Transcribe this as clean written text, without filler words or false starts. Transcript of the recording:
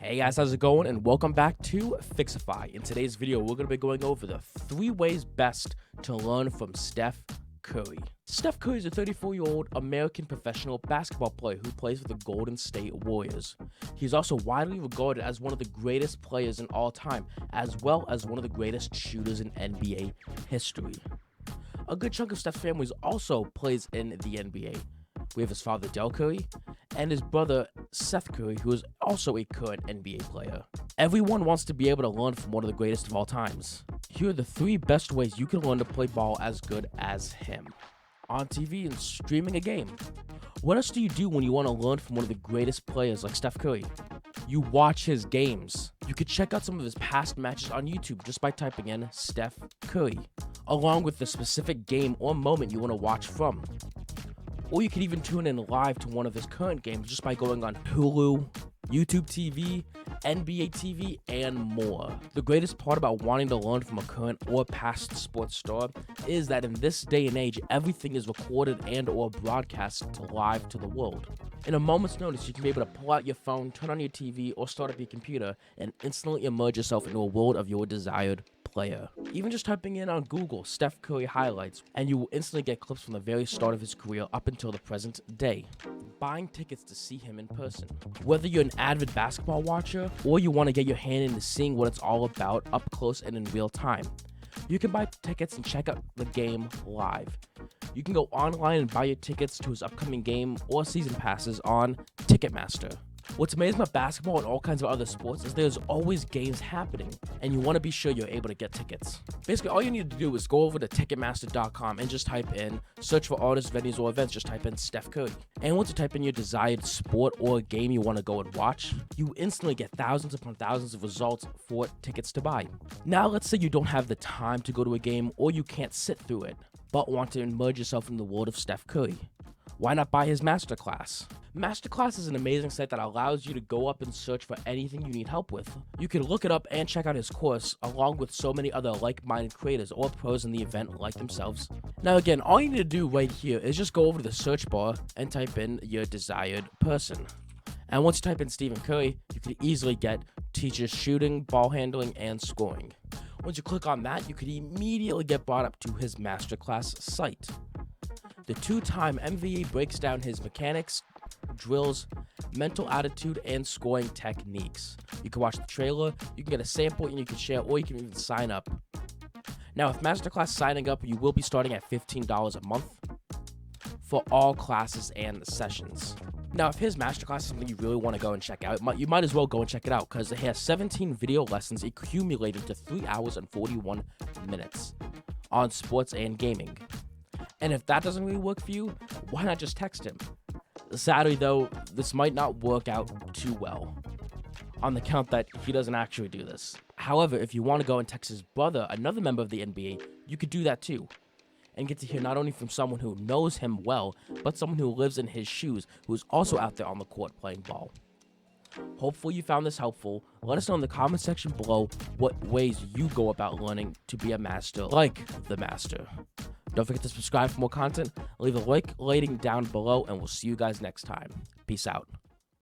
Hey guys, how's it going? And welcome back to Fixify. In today's video, we're going to be going over the 3 ways best to learn from Steph Curry. Steph Curry is a 34-year-old American professional basketball player who plays for the Golden State Warriors. He's also widely regarded as one of the greatest players in all time, as well as one of the greatest shooters in NBA history. A good chunk of Steph's family also plays in the NBA. We have his father, Del Curry, and his brother, Seth Curry, who is also a current NBA player. Everyone wants to be able to learn from one of the greatest of all times. Here are the 3 best ways you can learn to play ball as good as him. On TV and streaming a game. What else do you do when you want to learn from one of the greatest players like Steph Curry? You watch his games. You could check out some of his past matches on YouTube just by typing in Steph Curry, along with the specific game or moment you want to watch from. Or you could even tune in live to one of his current games just by going on Hulu, YouTube TV, NBA TV, and more. The greatest part about wanting to learn from a current or past sports star is that in this day and age, everything is recorded and or broadcast live to the world. In a moment's notice, you can be able to pull out your phone, turn on your TV, or start up your computer and instantly immerse yourself into a world of your desired player. Even just typing in on Google Steph Curry highlights, and you will instantly get clips from the very start of his career up until the present day. Buying tickets to see him in person. Whether you're an avid basketball watcher or you want to get your hand into seeing what it's all about up close and in real time, you can buy tickets and check out the game live. You can go online and buy your tickets to his upcoming game or season passes on Ticketmaster. What's amazing about basketball and all kinds of other sports is there's always games happening, and you want to be sure you're able to get tickets. Basically, all you need to do is go over to Ticketmaster.com and just type in, search for artists, venues, or events, just type in Steph Curry. And once you type in your desired sport or game you want to go and watch, you instantly get thousands upon thousands of results for tickets to buy. Now, let's say you don't have the time to go to a game or you can't sit through it, but want to immerse yourself in the world of Steph Curry. Why not buy his masterclass? Masterclass is an amazing site that allows you to go up and search for anything you need help with. You can look it up and check out his course, along with so many other like-minded creators or pros in the event like themselves. Now again, all you need to do right here is just go over to the search bar and type in your desired person. And once you type in Stephen Curry, you can easily get teaches shooting, ball handling, and scoring. Once you click on that, you can immediately get brought up to his masterclass site. The 2-time MVP breaks down his mechanics, drills, mental attitude, and scoring techniques. You can watch the trailer, you can get a sample, and you can share, or you can even sign up. Now, with Masterclass signing up, you will be starting at $15 a month for all classes and sessions. Now, if his Masterclass is something you really want to go and check out, you might as well go and check it out, because it has 17 video lessons accumulating to 3 hours and 41 minutes on sports and gaming. And if that doesn't really work for you, why not just text him? Sadly though, this might not work out too well, on the count that he doesn't actually do this. However, if you want to go and text his brother, another member of the NBA, you could do that too, and get to hear not only from someone who knows him well, but someone who lives in his shoes, who's also out there on the court playing ball. Hopefully you found this helpful. Let us know in the comment section below what ways you go about learning to be a master like the master. Don't forget to subscribe for more content, leave a like rating down below, and we'll see you guys next time. Peace out.